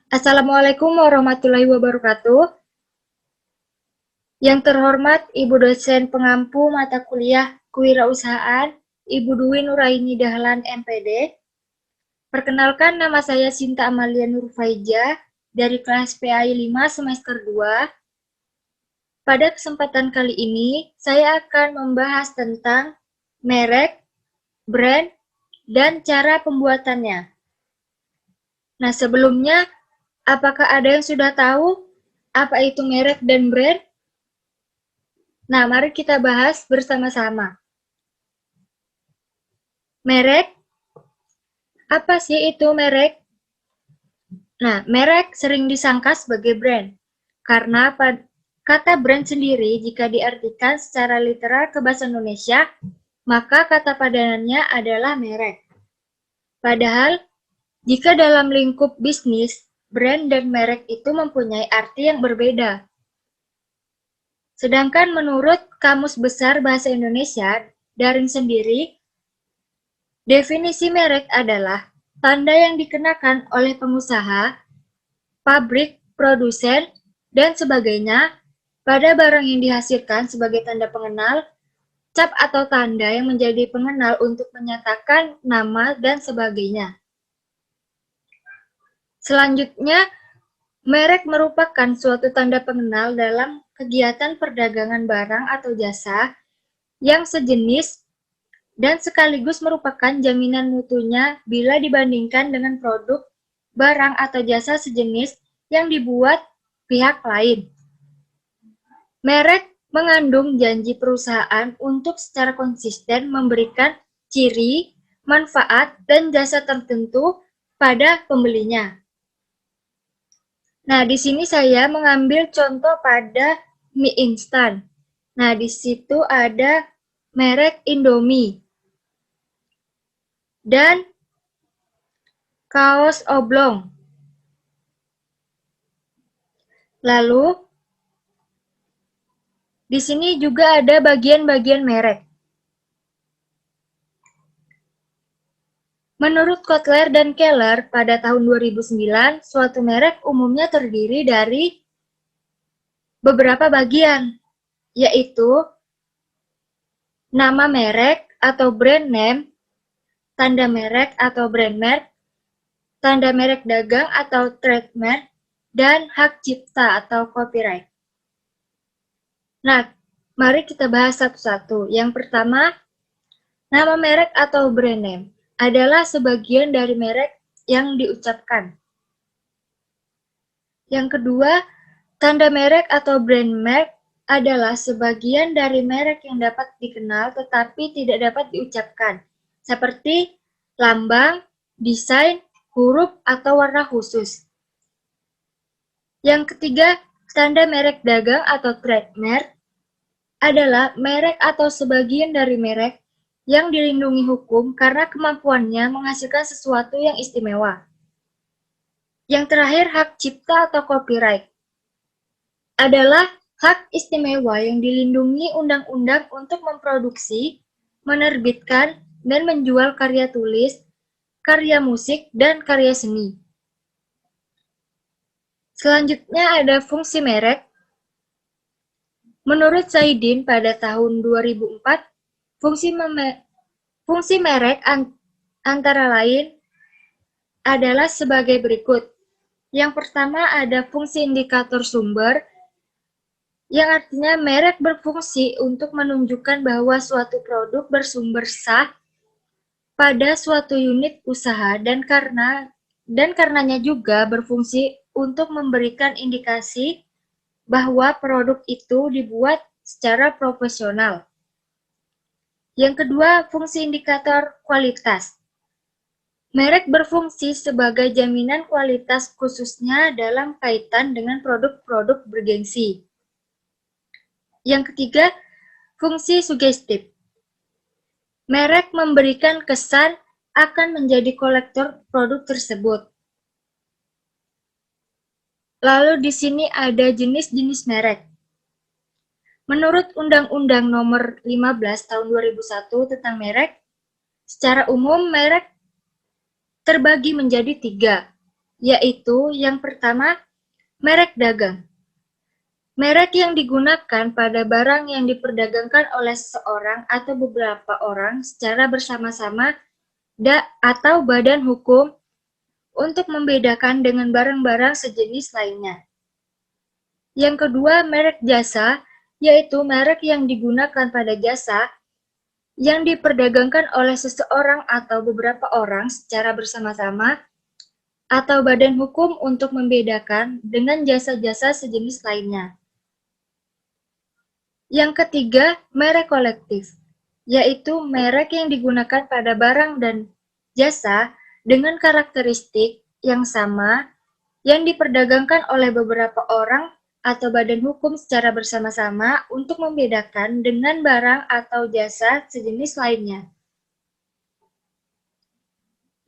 Assalamualaikum warahmatullahi wabarakatuh. Yang terhormat Ibu dosen pengampu mata kuliah Kewirausahaan, Ibu Dwi Nuraini Dahlan MPD. Perkenalkan, nama saya Sinta Amalia Nurfaiza dari kelas PAI 5 semester 2. Pada kesempatan kali ini, saya akan membahas tentang merek, brand, dan cara pembuatannya. Nah, sebelumnya, apakah ada yang sudah tahu apa itu merek dan brand? Nah, mari kita bahas bersama-sama. Merek, apa sih itu merek? Nah, merek sering disangka sebagai brand, karena kata brand sendiri jika diartikan secara literal ke bahasa Indonesia, maka kata padanannya adalah merek. Padahal, jika dalam lingkup bisnis, brand dan merek itu mempunyai arti yang berbeda. Sedangkan menurut Kamus Besar Bahasa Indonesia, Daring sendiri, definisi merek adalah tanda yang dikenakan oleh pengusaha, pabrik, produsen, dan sebagainya pada barang yang dihasilkan sebagai tanda pengenal, cap atau tanda yang menjadi pengenal untuk menyatakan nama dan sebagainya. Selanjutnya, merek merupakan suatu tanda pengenal dalam kegiatan perdagangan barang atau jasa yang sejenis dan sekaligus merupakan jaminan mutunya bila dibandingkan dengan produk, barang, atau jasa sejenis yang dibuat pihak lain. Merek mengandung janji perusahaan untuk secara konsisten memberikan ciri, manfaat, dan jasa tertentu pada pembelinya. Nah, di sini saya mengambil contoh pada mie instan. Nah, di situ ada merek Indomie dan kaos oblong. Lalu, di sini juga ada bagian-bagian merek. Menurut Kotler dan Keller, pada tahun 2009, suatu merek umumnya terdiri dari beberapa bagian, yaitu nama merek atau brand name, tanda merek atau brand mark, tanda merek dagang atau trademark, dan hak cipta atau copyright. Nah, mari kita bahas satu-satu. Yang pertama, nama merek atau brand name adalah sebagian dari merek yang diucapkan. Yang kedua, tanda merek atau brand mark adalah sebagian dari merek yang dapat dikenal tetapi tidak dapat diucapkan, seperti lambang, desain, huruf, atau warna khusus. Yang ketiga, tanda merek dagang atau trademark adalah merek atau sebagian dari merek yang dilindungi hukum karena kemampuannya menghasilkan sesuatu yang istimewa. Yang terakhir, hak cipta atau copyright adalah hak istimewa yang dilindungi undang-undang untuk memproduksi, menerbitkan, dan menjual karya tulis, karya musik, dan karya seni. Selanjutnya ada fungsi merek. Menurut Zaidin pada tahun 2004, fungsi merek antara lain adalah sebagai berikut. Yang pertama ada fungsi indikator sumber, yang artinya merek berfungsi untuk menunjukkan bahwa suatu produk bersumber sah pada suatu unit usaha dan karenanya juga berfungsi untuk memberikan indikasi bahwa produk itu dibuat secara profesional. Yang kedua, fungsi indikator kualitas. Merek berfungsi sebagai jaminan kualitas khususnya dalam kaitan dengan produk-produk bergengsi. Yang ketiga, fungsi sugestif. Merek memberikan kesan akan menjadi kolektor produk tersebut. Lalu di sini ada jenis-jenis merek. Menurut Undang-Undang Nomor 15 Tahun 2001 tentang merek, secara umum merek terbagi menjadi 3. yaitu yang pertama, merek dagang. Merek yang digunakan pada barang yang diperdagangkan oleh seseorang atau beberapa orang secara bersama-sama atau badan hukum untuk membedakan dengan barang-barang sejenis lainnya. Yang kedua, merek jasa, yaitu merek yang digunakan pada jasa yang diperdagangkan oleh seseorang atau beberapa orang secara bersama-sama atau badan hukum untuk membedakan dengan jasa-jasa sejenis lainnya. Yang ketiga, merek kolektif, yaitu merek yang digunakan pada barang dan jasa dengan karakteristik yang sama yang diperdagangkan oleh beberapa orang atau badan hukum secara bersama-sama untuk membedakan dengan barang atau jasa sejenis lainnya.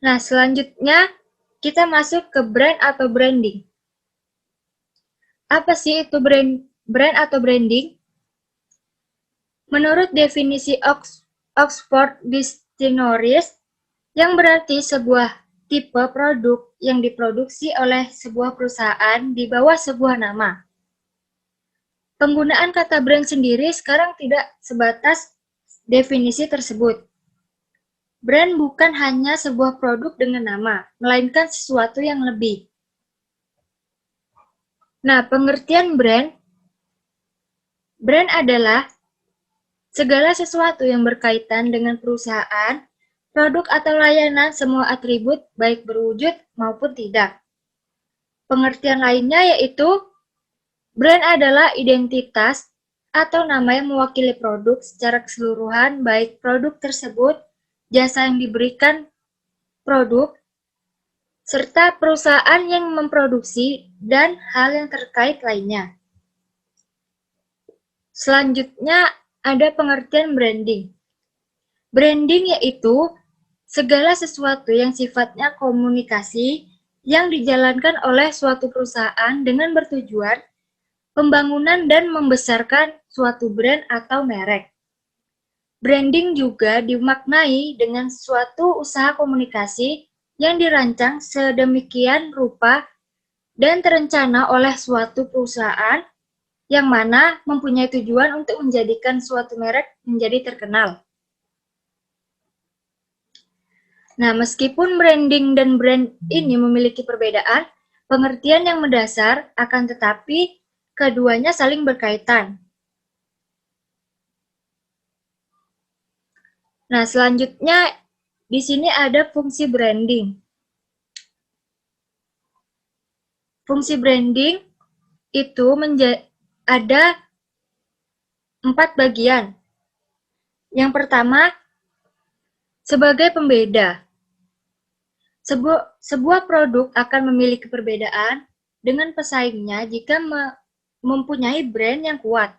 Nah, selanjutnya kita masuk ke brand atau branding. Apa sih itu brand atau branding? Menurut definisi Oxford Dictionary, yang berarti sebuah tipe produk yang diproduksi oleh sebuah perusahaan di bawah sebuah nama. Penggunaan kata brand sendiri sekarang tidak sebatas definisi tersebut. Brand bukan hanya sebuah produk dengan nama, melainkan sesuatu yang lebih. Nah, pengertian brand adalah segala sesuatu yang berkaitan dengan perusahaan, produk atau layanan, semua atribut baik berwujud maupun tidak. Pengertian lainnya yaitu brand adalah identitas atau nama yang mewakili produk secara keseluruhan, baik produk tersebut, jasa yang diberikan produk, serta perusahaan yang memproduksi dan hal yang terkait lainnya. Selanjutnya ada pengertian branding. Branding yaitu segala sesuatu yang sifatnya komunikasi yang dijalankan oleh suatu perusahaan dengan bertujuan pembangunan dan membesarkan suatu brand atau merek. Branding juga dimaknai dengan suatu usaha komunikasi yang dirancang sedemikian rupa dan terencana oleh suatu perusahaan yang mana mempunyai tujuan untuk menjadikan suatu merek menjadi terkenal. Nah, meskipun branding dan brand ini memiliki perbedaan, pengertian yang mendasar akan tetapi keduanya saling berkaitan. Nah, selanjutnya di sini ada fungsi branding. Fungsi branding itu ada 4 bagian. Yang pertama, sebagai pembeda. Sebuah produk akan memiliki perbedaan dengan pesaingnya jika mempunyai brand yang kuat,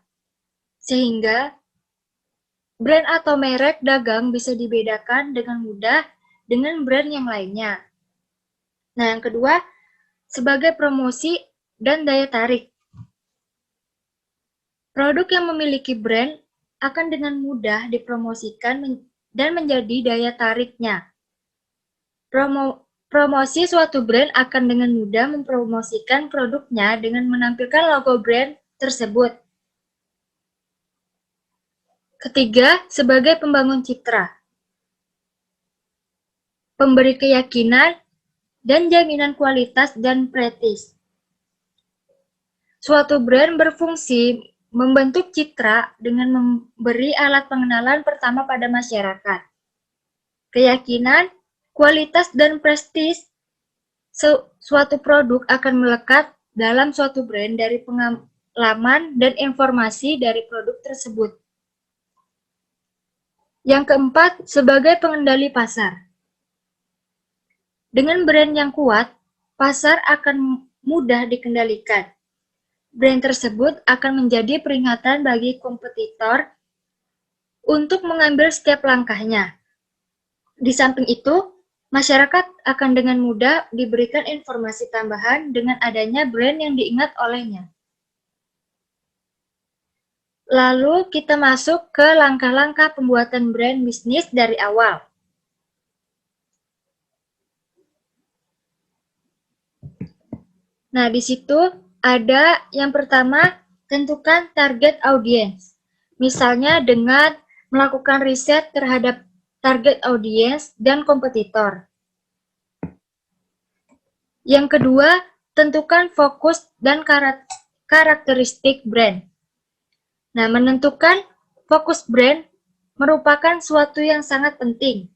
sehingga brand atau merek dagang bisa dibedakan dengan mudah dengan brand yang lainnya. Nah, yang kedua, sebagai promosi dan daya tarik. Produk yang memiliki brand akan dengan mudah dipromosikan dan menjadi daya tariknya. Promosi suatu brand akan dengan mudah mempromosikan produknya dengan menampilkan logo brand tersebut. Ketiga, sebagai pembangun citra. Pemberi keyakinan dan jaminan kualitas dan prestis. Suatu brand berfungsi membentuk citra dengan memberi alat pengenalan pertama pada masyarakat. Keyakinan, kualitas, dan prestis suatu produk akan melekat dalam suatu brand dari pengalaman dan informasi dari produk tersebut. Yang keempat, sebagai pengendali pasar. Dengan brand yang kuat, pasar akan mudah dikendalikan. Brand tersebut akan menjadi peringatan bagi kompetitor untuk mengambil setiap langkahnya. Di samping itu, masyarakat akan dengan mudah diberikan informasi tambahan dengan adanya brand yang diingat olehnya. Lalu kita masuk ke langkah-langkah pembuatan brand bisnis dari awal. Nah, di situ ada yang pertama, tentukan target audience. Misalnya dengan melakukan riset terhadap target audience dan kompetitor. Yang kedua, tentukan fokus dan karakteristik brand. Nah, menentukan fokus brand merupakan suatu yang sangat penting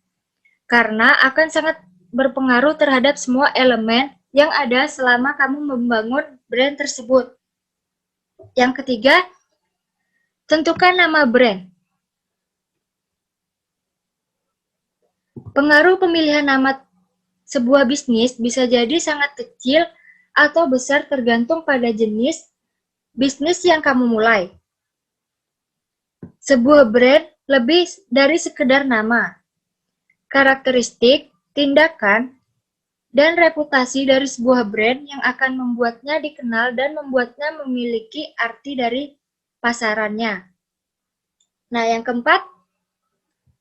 karena akan sangat berpengaruh terhadap semua elemen yang ada selama kamu membangun brand tersebut. Yang ketiga, tentukan nama brand. Pengaruh pemilihan nama sebuah bisnis bisa jadi sangat kecil atau besar tergantung pada jenis bisnis yang kamu mulai. Sebuah brand lebih dari sekedar nama. Karakteristik, tindakan, dan reputasi dari sebuah brand yang akan membuatnya dikenal dan membuatnya memiliki arti dari pasarannya. Nah, yang keempat,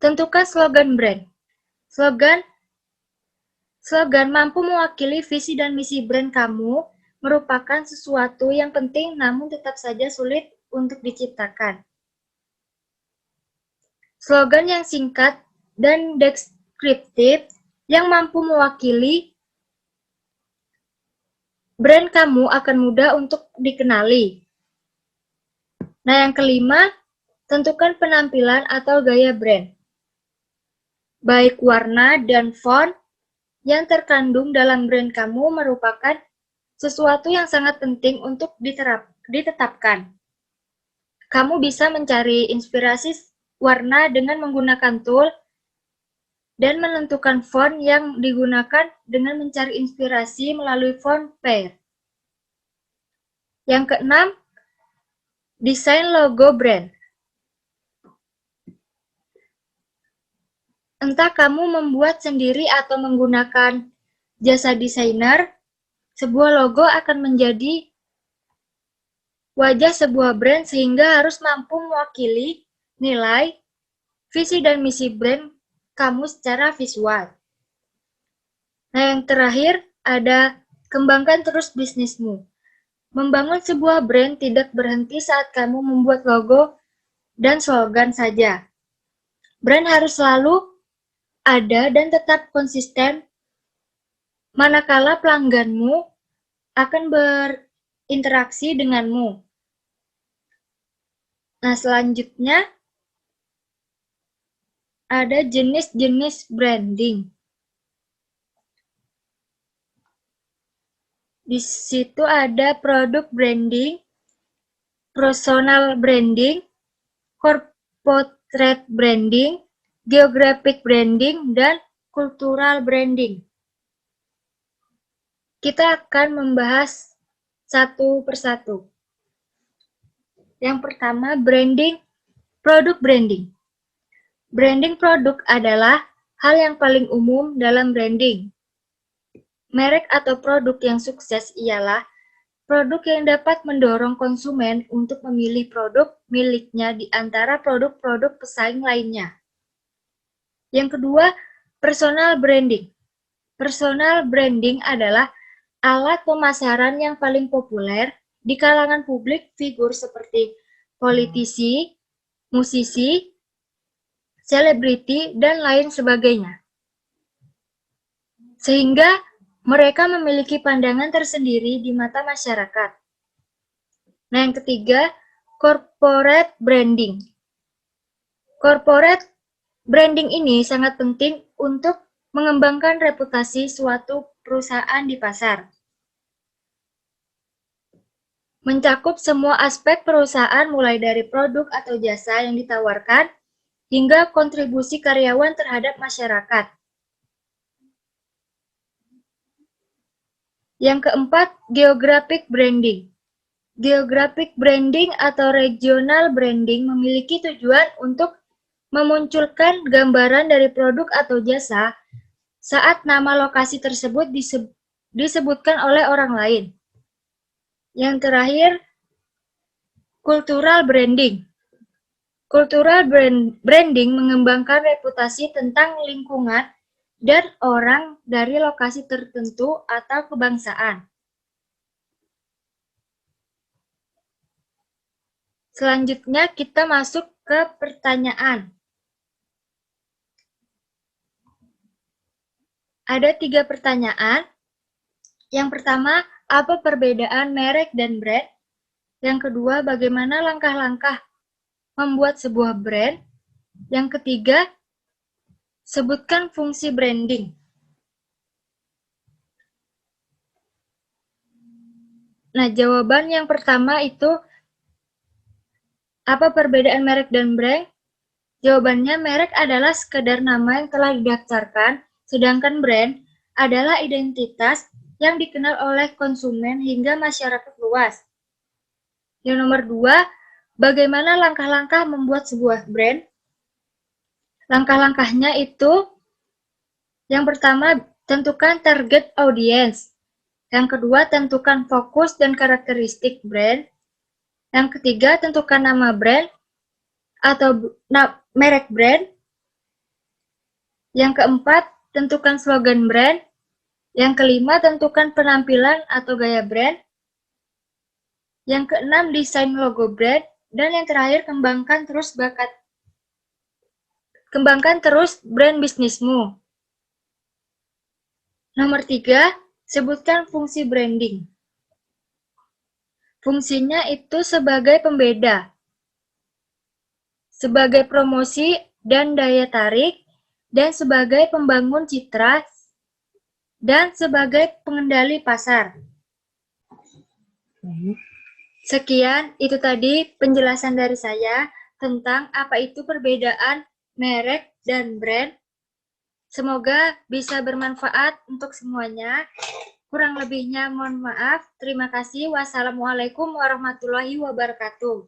tentukan slogan brand. Slogan mampu mewakili visi dan misi brand kamu merupakan sesuatu yang penting namun tetap saja sulit untuk diciptakan. Slogan yang singkat dan deskriptif yang mampu mewakili brand kamu akan mudah untuk dikenali. Nah, yang kelima, tentukan penampilan atau gaya brand. Baik warna dan font yang terkandung dalam brand kamu merupakan sesuatu yang sangat penting untuk ditetapkan. Kamu bisa mencari inspirasi warna dengan menggunakan tool dan menentukan font yang digunakan dengan mencari inspirasi melalui font pair. Yang keenam, desain logo brand. Entah kamu membuat sendiri atau menggunakan jasa desainer, sebuah logo akan menjadi wajah sebuah brand sehingga harus mampu mewakili nilai, visi dan misi brand kamu secara visual. Nah, yang terakhir ada kembangkan terus bisnismu. Membangun sebuah brand tidak berhenti saat kamu membuat logo dan slogan saja. Brand harus selalu ada dan tetap konsisten manakala pelangganmu akan berinteraksi denganmu. Nah, selanjutnya ada jenis-jenis branding. Di situ ada produk branding, personal branding, corporate branding, geographic branding, dan cultural branding. Kita akan membahas satu persatu. Yang pertama, produk branding. Branding produk adalah hal yang paling umum dalam branding. Merek atau produk yang sukses ialah produk yang dapat mendorong konsumen untuk memilih produk miliknya di antara produk-produk pesaing lainnya. Yang kedua, personal branding. Personal branding adalah alat pemasaran yang paling populer di kalangan publik figur seperti politisi, musisi, selebriti, dan lain sebagainya. Sehingga mereka memiliki pandangan tersendiri di mata masyarakat. Nah, yang ketiga, corporate branding. Corporate branding ini sangat penting untuk mengembangkan reputasi suatu perusahaan di pasar. Mencakup semua aspek perusahaan mulai dari produk atau jasa yang ditawarkan hingga kontribusi karyawan terhadap masyarakat. Yang keempat, geographic branding. Geographic branding atau regional branding memiliki tujuan untuk memunculkan gambaran dari produk atau jasa saat nama lokasi tersebut disebutkan oleh orang lain. Yang terakhir, cultural branding. Cultural branding mengembangkan reputasi tentang lingkungan dan orang dari lokasi tertentu atau kebangsaan. Selanjutnya kita masuk ke pertanyaan. Ada 3 pertanyaan. Yang pertama, apa perbedaan merek dan brand? Yang kedua, bagaimana langkah-langkah membuat sebuah brand? Yang ketiga, sebutkan fungsi branding. Nah, jawaban yang pertama itu, apa perbedaan merek dan brand? Jawabannya, merek adalah sekedar nama yang telah didaftarkan, sedangkan brand adalah identitas yang dikenal oleh konsumen hingga masyarakat luas. Yang nomor 2, bagaimana langkah-langkah membuat sebuah brand? Langkah-langkahnya itu, yang pertama, tentukan target audience. Yang kedua, tentukan fokus dan karakteristik brand. Yang ketiga, tentukan nama brand atau merek brand. Yang keempat, tentukan slogan brand. Yang kelima, tentukan penampilan atau gaya brand. Yang keenam, desain logo brand. Dan yang terakhir, kembangkan terus brand bisnismu. Nomor 3, sebutkan fungsi branding. Fungsinya itu sebagai pembeda, sebagai promosi dan daya tarik, dan sebagai pembangun citra, dan sebagai pengendali pasar. Sekian, itu tadi penjelasan dari saya tentang apa itu perbedaan merek dan brand. Semoga bisa bermanfaat untuk semuanya. Kurang lebihnya mohon maaf. Terima kasih. Wassalamualaikum warahmatullahi wabarakatuh.